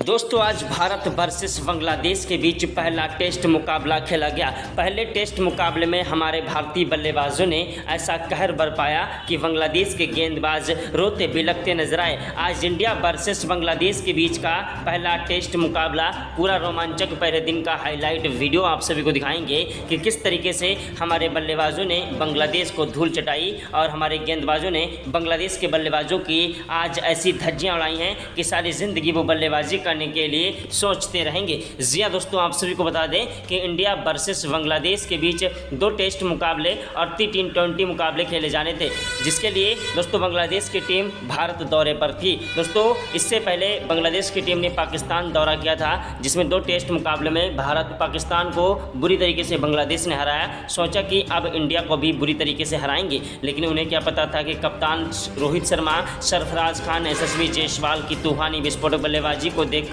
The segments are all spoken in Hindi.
दोस्तों आज भारत वर्सेस बांग्लादेश के बीच पहला टेस्ट मुकाबला खेला गया। पहले टेस्ट मुकाबले में हमारे भारतीय बल्लेबाजों ने ऐसा कहर बरपाया कि बांग्लादेश के गेंदबाज रोते बिलखते नजर आए। आज इंडिया वर्सेस बांग्लादेश के बीच का पहला टेस्ट मुकाबला पूरा रोमांचक पहले दिन का हाईलाइट वीडियो आप सभी को दिखाएंगे कि किस तरीके से हमारे बल्लेबाजों ने बांग्लादेश को धूल चटाई और हमारे गेंदबाजों ने बांग्लादेश के बल्लेबाजों की आज ऐसी धज्जियाँ उड़ाई हैं कि सारी ज़िंदगी वो बल्लेबाजी करने के लिए सोचते रहेंगे। जी हाँ दोस्तों, आप सभी को बता दें कि इंडिया वर्सेस बांग्लादेश के बीच 2 टेस्ट मुकाबले और 3 T20 मुकाबले खेले जाने थे, जिसके लिए दोस्तों बांग्लादेश की टीम भारत दौरे पर थी। दोस्तों इससे पहले बांग्लादेश की टीम ने पाकिस्तान दौरा किया था, जिसमें 2 टेस्ट मुकाबले में भारत पाकिस्तान को बुरी तरीके से बांग्लादेश ने हराया। सोचा कि अब इंडिया को भी बुरी तरीके से हराएंगे, लेकिन उन्हें क्या पता था कि कप्तान रोहित शर्मा, सरफराज खान, यशस्वी जायसवाल की तूफानी विस्फोटक बल्लेबाजी को देखकर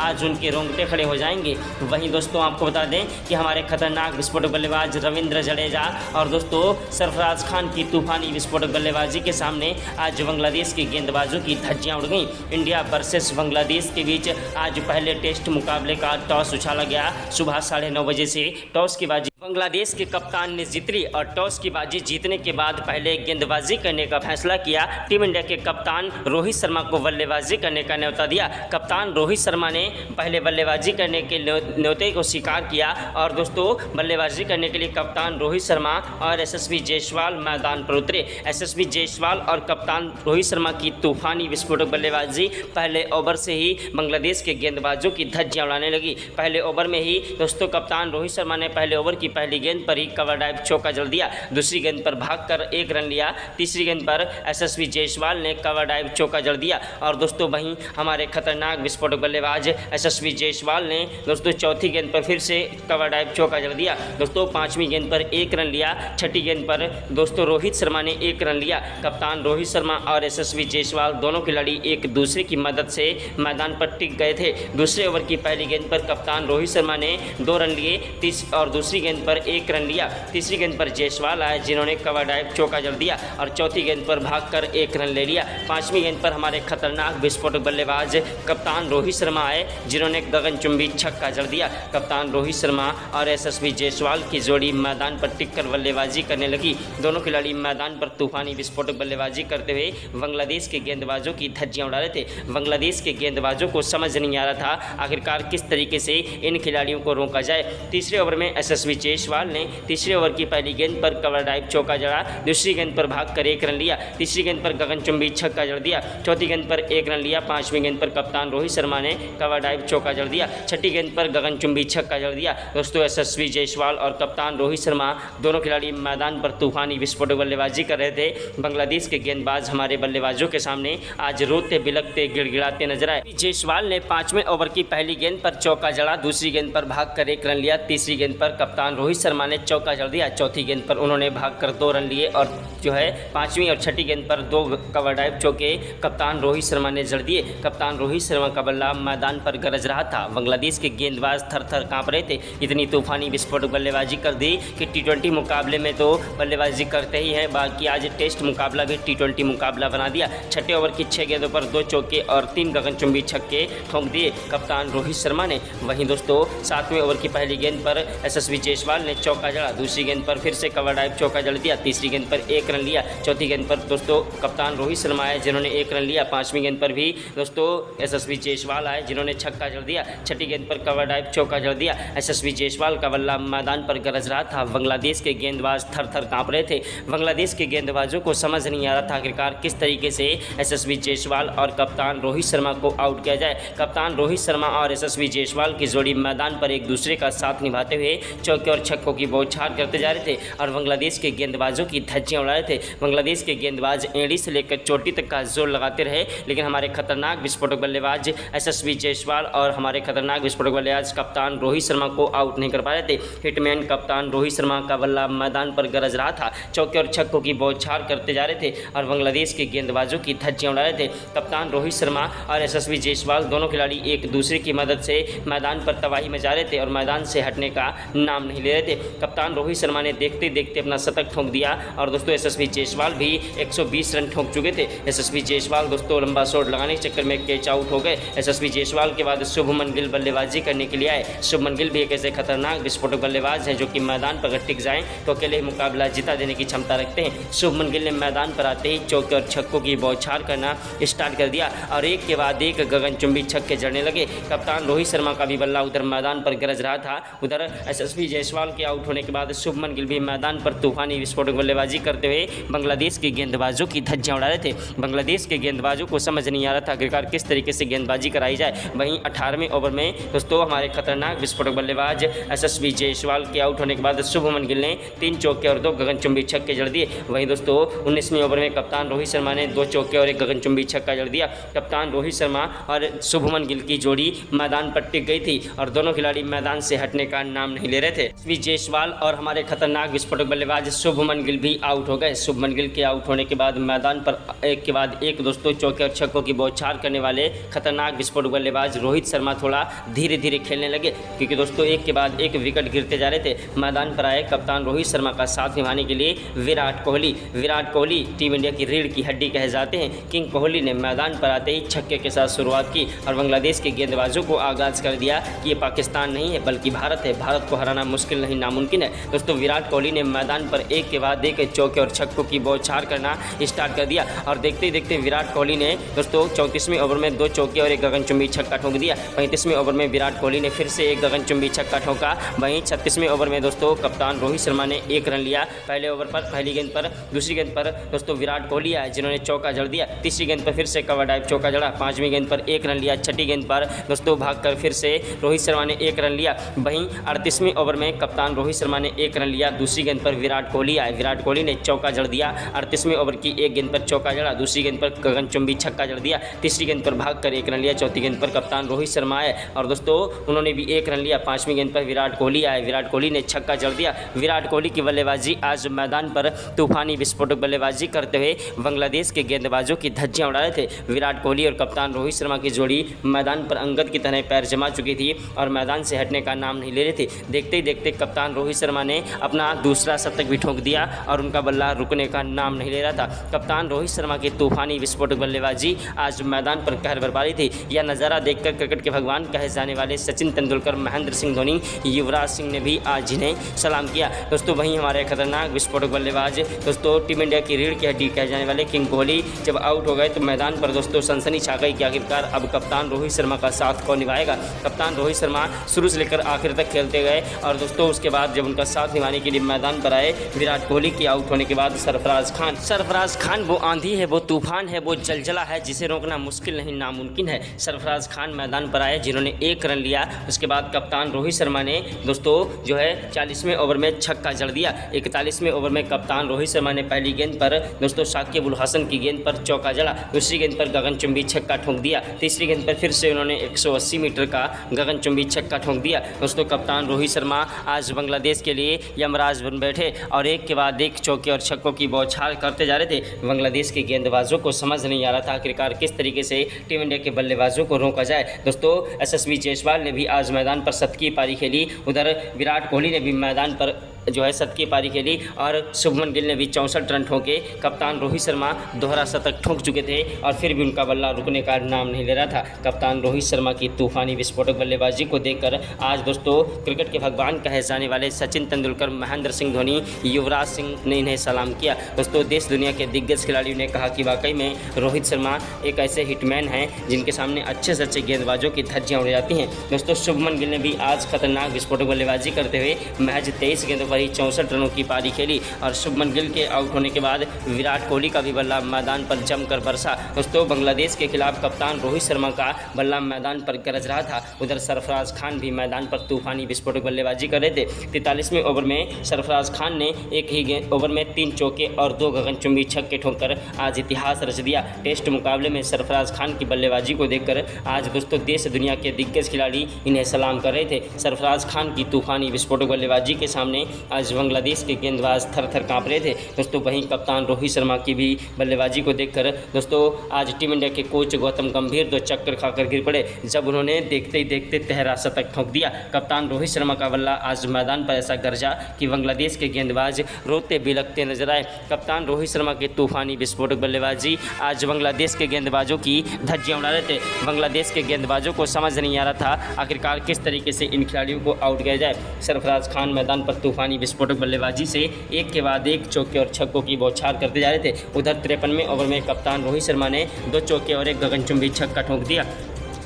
आज उनके रोंगटे खड़े हो जाएंगे। वहीं दोस्तों आपको बता दें कि हमारे खतरनाक विस्फोटक बल्लेबाज रविंद्र जडेजा और दोस्तों सरफराज खान की तूफानी विस्फोटक बल्लेबाजी के सामने आज बांग्लादेश के गेंदबाजों की धज्जियां उड़ गईं। इंडिया वर्सेस बांग्लादेश के बीच आज पहले टेस्ट मुकाबले का टॉस उछाला गया। सुबह 9:30 बजे से टॉस की बाजी बांग्लादेश के कप्तान ने जीत ली और टॉस की बाजी जीतने के बाद पहले गेंदबाजी करने का फैसला किया। टीम इंडिया के कप्तान रोहित शर्मा को बल्लेबाजी करने का न्योता दिया। कप्तान रोहित शर्मा ने पहले बल्लेबाजी करने के न्योते को स्वीकार किया और दोस्तों बल्लेबाजी करने के लिए कप्तान रोहित शर्मा और यशस्वी जायसवाल मैदान पर उतरे। यशस्वी जायसवाल और कप्तान रोहित शर्मा की तूफानी विस्फोटक बल्लेबाजी पहले ओवर से ही बांग्लादेश के गेंदबाजों की धज्जियां उड़ाने लगी। पहले ओवर में ही दोस्तों कप्तान रोहित शर्मा ने पहले ओवर की पहली गेंद पर ही कवर ड्राइव चौका जड़ दिया। दूसरी गेंद पर भागकर 1 रन लिया। तीसरी गेंद पर यशस्वी जायसवाल ने कवर ड्राइव चौका जड़ दिया और दोस्तों वहीं हमारे खतरनाक विस्फोटक बल्लेबाज यशस्वी जायसवाल ने दोस्तों चौथी गेंद पर फिर से कवर ड्राइव चौका जड़ दिया। दोस्तों 5वीं गेंद पर 1 रन लिया। छठी गेंद पर दोस्तों रोहित शर्मा ने 1 रन लिया। कप्तान रोहित शर्मा और यशस्वी जायसवाल दोनों खिलाड़ी एक दूसरे की मदद से मैदान पर टिक गए थे। दूसरे ओवर की पहली गेंद पर कप्तान रोहित शर्मा ने 2 रन लिए और दूसरी गेंद पर 1 रन लिया। तीसरी गेंद पर जायसवाल आए जिन्होंने कवर ड्राइव चौका जड़ दिया और चौथी गेंद पर भागकर 1 रन ले लिया। 5वीं गेंद पर हमारे खतरनाक विस्फोटक बल्लेबाज कप्तान रोहित शर्मा आए जिन्होंने गगनचुंबी छक्का जड़ दिया। कप्तान रोहित शर्मा और यशस्वी जायसवाल की जोड़ी मैदान पर टिककर बल्लेबाजी करने लगी। दोनों खिलाड़ी मैदान पर तूफानी विस्फोटक बल्लेबाजी करते हुए बांग्लादेश के गेंदबाजों की धज्जियां उड़ा रहे थे। बांग्लादेश के गेंदबाजों को समझ नहीं आ रहा था आखिरकार किस तरीके से इन खिलाड़ियों को रोका जाए। तीसरे ओवर में यशस्वी जायसवाल ने तीसरे ओवर की पहली गेंद पर कवर ड्राइव चौका जड़ा। दूसरी गेंद पर भागकर 1 रन लिया। तीसरी गेंद पर गगनचुंबी छक्का जड़ दिया। चौथी गेंद पर 1 रन लिया। 5वीं गेंद पर कप्तान रोहित शर्मा ने कवर ड्राइव चौका जड़ दिया। छठी गेंद पर गगनचुंबी छक्का जड़ दिया। दोस्तों यशस्वी जायसवाल और कप्तान रोहित शर्मा दोनों खिलाड़ी मैदान पर तूफानी विस्फोटक बल्लेबाजी कर रहे थे। बांग्लादेश के गेंदबाज हमारे बल्लेबाजों के सामने आज रोते बिलखते गिड़गिड़ाते नजर आए। जायसवाल ने 5वें ओवर की पहली गेंद पर चौका जड़ा। दूसरी गेंद पर भागकर 1 रन लिया। तीसरी गेंद पर कप्तान रोहित शर्मा ने चौका जड़ दिया। चौथी गेंद पर उन्होंने भागकर 2 रन लिए और जो है 5वीं और छठी गेंद पर 2 कवर ड्राइव चौके कप्तान रोहित शर्मा ने जड़ दिए। कप्तान रोहित शर्मा का बल्ला मैदान पर गरज रहा था। बांग्लादेश के गेंदबाज थर थर कांप रहे थे। इतनी तूफानी विस्फोटक बल्लेबाजी कर दी कि T20 मुकाबले में तो बल्लेबाजी करते ही हैं, बाकी आज टेस्ट मुकाबला भी T20 मुकाबला बना दिया। छठे ओवर की 6 गेंदों पर 2 चौके और 3 गगनचुंबी छक्के ठोंक दिए कप्तान रोहित शर्मा ने। वहीं दोस्तों 7वें ओवर की पहली गेंद पर यशस्वी जायसवाल ने चौका जड़ा। दूसरी गेंद पर फिर से कवर ड्राइव चौका जड़ दिया। तीसरी गेंद पर 1 रन लिया। चौथी गेंद पर दोस्तों कप्तान रोहित शर्मा आए जिन्होंने 1 रन लिया। 5वीं गेंद पर भी दोस्तों यशस्वी जायसवाल आए जिन्होंने छक्का जड़ दिया। छठी गेंद पर कवर ड्राइव चौका जड़ दिया। यशस्वी जायसवाल का बल्ला मैदान पर गरज रहा था। बांग्लादेश के गेंदबाज थर थर कांप रहे थे। बांग्लादेश के गेंदबाजों को समझ नहीं आ रहा था आखिरकार किस तरीके से यशस्वी जायसवाल और कप्तान रोहित शर्मा को आउट किया जाए। कप्तान रोहित शर्मा और यशस्वी जायसवाल की जोड़ी मैदान पर एक दूसरे का साथ निभाते हुए चौके और छक्कों की बौछार करते जा रहे थे और बांग्लादेश के गेंदबाजों की धज्जियां उड़ा रहे थे। बांग्लादेश के गेंदबाज एड़ी से लेकर चोटी तक का जोर लगाते रहे, लेकिन हमारे खतरनाक विस्फोटक बल्लेबाज यशस्वी जायसवाल और हमारे खतरनाक विस्फोटक बल्लेबाज कप्तान रोहित शर्मा को आउट नहीं कर पा रहे थे। हिटमैन कप्तान रोहित शर्मा का बल्ला मैदान पर गरज रहा था। चौके और छक्कों की बौछार करते जा रहे थे और बांग्लादेश के गेंदबाजों की धज्जियां उड़ा रहे थे। कप्तान रोहित शर्मा और यशस्वी जायसवाल दोनों खिलाड़ी एक दूसरे की मदद से मैदान पर तबाही मचा रहे थे और मैदान से हटने का नाम नहीं ले ले रहे थे। कप्तान रोहित शर्मा ने देखते देखते अपना शतक ठोक दिया और दोस्तों यशस्वी जायसवाल भी 120 रन ठोक चुके थे। यशस्वी जायसवाल दोस्तों लंबा शॉट लगाने के चक्कर में कैच आउट हो गए। यशस्वी जायसवाल के बाद शुभमन गिल बल्लेबाजी करने के लिए आए। शुभमन गिल भी एक ऐसे खतरनाक विस्फोटक बल्लेबाज हैं जो कि मैदान पर अगर टिक जाएं तो अकेले ही मुकाबला जिता देने की क्षमता रखते हैं। शुभमन गिल ने मैदान पर आते ही चौके और छक्कों की बौछार करना स्टार्ट कर दिया और एक के बाद एक गगनचुंबी छक्के जड़ने लगे। कप्तान रोहित शर्मा का भी बल्ला उधर मैदान पर गरज रहा था। उधर यशस्वी जायसवाल के आउट होने के बाद शुभमन गिल भी मैदान पर तूफानी विस्फोटक बल्लेबाजी करते हुए बांग्लादेश के गेंदबाजों की धज्जियां उड़ा रहे थे। बांग्लादेश के गेंदबाजों को समझ नहीं आ रहा था आखिरकार किस तरीके से गेंदबाजी कराई जाए। वहीं 18वें ओवर में दोस्तों हमारे खतरनाक विस्फोटक बल्लेबाज यशस्वी जायसवाल के आउट होने के बाद शुभमन गिल ने 3 चौके और 2 गगनचुंबी छक्के जड़ दिए। वहीं दोस्तों 19वें ओवर में कप्तान रोहित शर्मा ने 2 चौके और 1 गगनचुंबी छक्का जड़ दिया। कप्तान रोहित शर्मा और शुभमन गिल की जोड़ी मैदान पर टिक गई थी और दोनों खिलाड़ी मैदान से हटने का नाम नहीं ले रहे थे। यशस्वी जायसवाल और हमारे खतरनाक विस्फोटक बल्लेबाज शुभमन गिल भी आउट हो गए। शुभमन गिल के आउट होने के बाद मैदान पर एक के बाद एक दोस्तों चौके और छक्कों की बौछार करने वाले खतरनाक विस्फोटक बल्लेबाज रोहित शर्मा थोड़ा धीरे धीरे खेलने लगे क्योंकि दोस्तों एक के बाद एक विकेट गिरते जा रहे थे। मैदान पर आए कप्तान रोहित शर्मा का साथ निभाने के लिए विराट कोहली टीम इंडिया की रीढ़ की हड्डी कहे जाते हैं। किंग कोहली ने मैदान पर आते ही छक्के के साथ शुरुआत की और बांग्लादेश के गेंदबाजों को आगाज कर दिया कि ये पाकिस्तान नहीं है बल्कि भारत है। भारत को हराना मुश्किल नहीं नामुमकिन है। दोस्तों विराट कोहली ने मैदान पर एक के बाद एक चौके और छक्कों की बौछार करना स्टार्ट कर दिया और देखते ही देखते विराट कोहली ने दोस्तों 34वें ओवर में 2 चौके और 1 गगनचुंबी छक्का ठोक दिया। 35वें ओवर में विराट कोहली ने फिर से 1 गगनचुंबी छक्का ठोका। वहीं 36वें ओवर में दोस्तों कप्तान रोहित शर्मा ने 1 रन लिया। पहले ओवर पर पहली गेंद पर, दूसरी गेंद पर दोस्तों विराट कोहली आए जिन्होंने चौका जड़ दिया। तीसरी गेंद पर फिर से कवर ड्राइव चौका जड़ा। 5वीं गेंद पर 1 रन लिया। 6ठी गेंद पर दोस्तों भागकर फिर से रोहित शर्मा ने 1 रन लिया। वहीं 38वें ओवर में कप्तान रोहित शर्मा ने 1 रन लिया। दूसरी गेंद पर विराट कोहली आए। विराट कोहली ने चौका जड़ दिया। 38वें ओवर की 1 गेंद पर चौका जड़ा। दूसरी गेंद पर गगनचुंबी छक्का जड़ दिया। तीसरी गेंद पर भागकर 1 रन लिया। चौथी गेंद पर कप्तान रोहित शर्मा आए और दोस्तों उन्होंने भी 1 रन लिया। 5वीं गेंद पर विराट कोहली आए। विराट कोहली ने छक्का जड़ दिया। विराट कोहली की बल्लेबाजी आज मैदान पर तूफानी विस्फोटक बल्लेबाजी करते हुए बांग्लादेश के गेंदबाजों की धज्जियां उड़ा रहे थे। विराट कोहली और कप्तान रोहित शर्मा की जोड़ी मैदान पर अंगद की तरह पैर जमा चुकी थी और मैदान से हटने का नाम नहीं ले रही थी। देखते ही देखते कप्तान रोहित शर्मा ने अपना दूसरा शतक भी ठोक दिया और उनका बल्ला रुकने का नाम नहीं ले रहा था। कप्तान रोहित शर्मा की तूफानी विस्फोटक बल्लेबाजी आज मैदान पर कहर बरपा रही थी। यह नज़ारा देखकर क्रिकेट के भगवान कहे जाने वाले सचिन तेंदुलकर, महेंद्र सिंह धोनी, युवराज सिंह ने भी आज इन्हें सलाम किया। दोस्तों वहीं हमारे खतरनाक विस्फोटक बल्लेबाज दोस्तों टीम इंडिया की रीढ़ की हड्डी कहे जाने वाले किंग कोहली जब आउट हो गए तो मैदान पर दोस्तों सनसनी छा गई कि आखिरकार अब कप्तान रोहित शर्मा का साथ कौन निभाएगा। कप्तान रोहित शर्मा शुरू से लेकर आखिर तक खेलते गए और दोस्तों उसके बाद जब उनका साथ निभाने के लिए मैदान पर आए विराट कोहली के आउट होने के बाद सरफराज खान वो आंधी है, वो तूफान है, वो जलजला है जिसे रोकना मुश्किल नहीं नामुमकिन है। सरफराज खान मैदान पर आए जिन्होंने 1 रन लिया। उसके बाद कप्तान रोहित शर्मा ने दोस्तों जो है 40वें ओवर में छक्का जड़ दिया। 41वें ओवर में कप्तान रोहित शर्मा ने पहली गेंद पर दोस्तों शाकिब उल हसन की गेंद पर चौका जड़ा। दूसरी गेंद पर गगनचुंबी छक्का ठोक दिया। तीसरी गेंद पर फिर से उन्होंने 180 मीटर का गगनचुंबी छक्का ठोक दिया। दोस्तों कप्तान रोहित शर्मा आज बांग्लादेश के लिए यमराज बन बैठे और एक के बाद एक चौके और छक्कों की बौछार करते जा रहे थे। बांग्लादेश के गेंदबाजों को समझ नहीं आ रहा था आखिरकार किस तरीके से टीम इंडिया के बल्लेबाजों को रोका जाए। दोस्तों यशस्वी जायसवाल ने भी आज मैदान पर शतकीय पारी खेली। उधर विराट कोहली ने भी मैदान पर जो है शतकीय पारी खेली और शुभमन गिल ने भी 64 रन ठोके। कप्तान रोहित शर्मा दोहरा शतक ठोक चुके थे और फिर भी उनका बल्ला रुकने का नाम नहीं ले रहा था। कप्तान रोहित शर्मा की तूफानी विस्फोटक बल्लेबाजी को देखकर आज दोस्तों क्रिकेट के भगवान कहे जाने वाले सचिन तेंदुलकर, महेंद्र सिंह धोनी, युवराज सिंह ने इन्हें सलाम किया। दोस्तों देश दुनिया के दिग्गज खिलाड़ियों ने कहा कि वाकई में रोहित शर्मा एक ऐसे हिटमैन हैं जिनके सामने अच्छे से अच्छे गेंदबाजों की धज्जियां उड़ जाती हैं। दोस्तों शुभमन गिल ने भी आज खतरनाक विस्फोटक बल्लेबाजी करते हुए महज 23 गेंदों पर ही 64 रनों की पारी खेली और शुभमन गिल के आउट होने के बाद विराट कोहली का भी बल्ला मैदान पर जमकर बरसा। दोस्तों बांग्लादेश के खिलाफ कप्तान रोहित शर्मा का बल्ला मैदान पर गरज रहा था। उधर सरफराज खान भी मैदान पर तूफानी विस्फोटक बल्लेबाजी कर रहे थे। 43वें ओवर में सरफराज खान ने एक ही ओवर में 3 चौके और 2 गगनचुंबी छक्के ठोककर आज इतिहास रच दिया। टेस्ट मुकाबले में सरफराज खान की बल्लेबाजी को देखकर आज दोस्तों देश दुनिया के दिग्गज खिलाड़ी इन्हें सलाम कर रहे थे। सरफराज खान की तूफानी विस्फोटक बल्लेबाजी के सामने आज बांग्लादेश के गेंदबाज थर थर काँप रहे थे दोस्तों। वहीं कप्तान रोहित शर्मा की भी बल्लेबाजी को देखकर दोस्तों आज टीम इंडिया के कोच गौतम गंभीर 2 चक्कर खाकर गिर पड़े जब उन्होंने देखते ही देखते तहरा शतक ठोक दिया। कप्तान रोहित शर्मा का बल्ला आज मैदान पर ऐसा गरजा कि बांग्लादेश के गेंदबाज रोते बिलखते नजर आए। कप्तान रोहित शर्मा की तूफानी विस्फोटक बल्लेबाजी आज बांग्लादेश के गेंदबाजों की धज्जियां उड़ा रहे थे। बांग्लादेश के गेंदबाजों को समझ नहीं आ रहा था आखिरकार किस तरीके से इन खिलाड़ियों को आउट किया जाए। सरफराज खान मैदान पर तूफानी विस्फोटक बल्लेबाजी से एक के बाद एक चौके और छक्कों की बौछार करते जा रहे थे। उधर 53वें ओवर में कप्तान रोहित शर्मा ने 2 चौके और 1 गगनचुंबी छक्का ठोक दिया।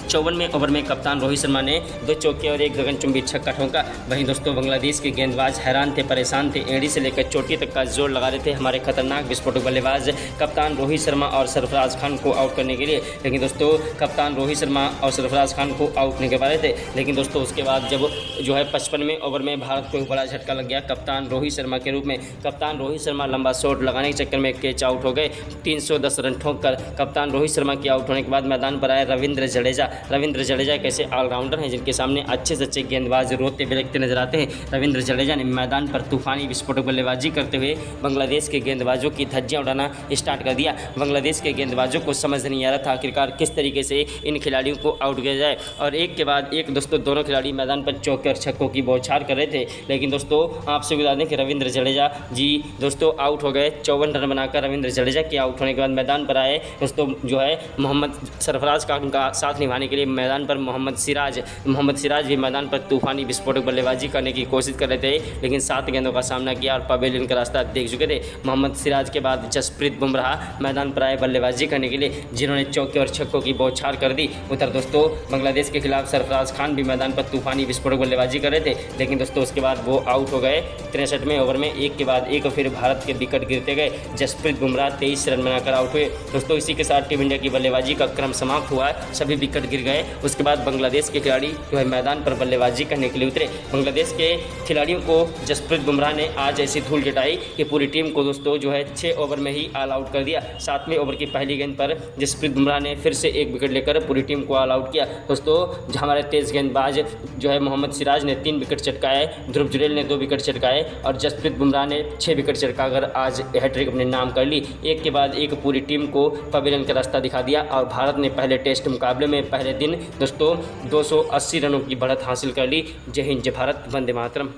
54वें ओवर में कप्तान रोहित शर्मा ने 2 चौके और 1 गगनचुंबी छक्का ठोका। वहीं दोस्तों बांग्लादेश के गेंदबाज हैरान थे, परेशान थे। एड़ी से लेकर चोटी तक का जोर लगा रहे थे हमारे खतरनाक विस्फोटक बल्लेबाज कप्तान रोहित शर्मा और सरफराज खान को आउट करने के लिए। लेकिन दोस्तों कप्तान रोहित शर्मा और सरफराज खान को आउट नहीं कर पा रहे थे। लेकिन दोस्तों उसके बाद जब 55वें ओवर में भारत को बड़ा झटका लग गया कप्तान रोहित शर्मा के रूप में। कप्तान रोहित शर्मा लंबा शॉट लगाने के चक्कर में कैच आउट हो गए। 310 रन ठोककर कप्तान रोहित शर्मा की आउट होने के बाद मैदान पर आए रविंद्र जडेजा एक ऐसे ऑलराउंडर हैं जिनके सामने अच्छे से अच्छे गेंदबाज रोते बिलखते नजर आते हैं। रविंद्र जडेजा ने मैदान पर तूफानी विस्फोटक बल्लेबाजी करते हुए बांग्लादेश के गेंदबाजों की धज्जियां उड़ाना स्टार्ट कर दिया। बांग्लादेश के गेंदबाजों को समझ नहीं आ रहा था आखिरकार किस तरीके से इन खिलाड़ियों को आउट किया जाए और एक के बाद एक दोस्तों दोनों खिलाड़ी मैदान पर चौके और छक्कों की बौछार कर रहे थे। लेकिन दोस्तों आपसे बता दें कि रविंद्र जडेजा जी दोस्तों आउट हो गए। 54 रन बनाकर रविंद्र जडेजा के आउट होने के बाद मैदान पर आए दोस्तों मोहम्मद सरफराज खान का साथ निभाने के लिए मैदान पर मोहम्मद सिराज भी मैदान पर तूफानी विस्फोटक बल्लेबाजी करने की कोशिश कर रहे थे। लेकिन 7 गेंदों का सामना किया और पवेलियन का रास्ता देख चुके थे। मोहम्मद सिराज के बाद जसप्रीत बुमराह मैदान पर आए बल्लेबाजी करने के लिए जिन्होंने चौके और छक्कों की बौछार कर दी। उधर दोस्तों बांग्लादेश के खिलाफ सरफराज खान भी मैदान पर तूफानी विस्फोटक बल्लेबाजी कर रहे थे। लेकिन दोस्तों उसके बाद वो आउट हो गए। 63वें ओवर में एक के बाद एक फिर भारत के विकेट गिरते गए। जसप्रीत बुमराह 23 रन बनाकर आउट हुए। दोस्तों इसी के साथ टीम इंडिया की बल्लेबाजी का क्रम समाप्त हुआ है, सभी विकेट गिर गए। उसके बाद बांग्लादेश के खिलाड़ी मैदान पर बल्लेबाजी करने के लिए उतरे। बांग्लादेश के खिलाड़ियों को जसप्रीत बुमराह ने आज ऐसी धूल चटाई कि पूरी टीम को दोस्तों 6 ओवर में ही ऑल आउट कर दिया। 7वें ओवर की पहली गेंद पर जसप्रीत बुमराह ने फिर से 1 विकेट लेकर पूरी टीम को ऑल आउट किया। दोस्तों हमारे तेज गेंदबाज मोहम्मद सिराज ने 3 विकेट चटकाए, ध्रुव जुरेल ने 2 विकेट चटकाए और जसप्रीत बुमराह ने 6 विकेट चटकाकर आज हैट्रिक अपने नाम कर ली। एक के बाद एक पूरी टीम को पवेलियन का रास्ता दिखा दिया और भारत ने पहले टेस्ट मुकाबले में पहले दिन दोस्तों 280 रनों की बढ़त हासिल कर ली। जय हिंद, जय भारत, वंदे मातरम।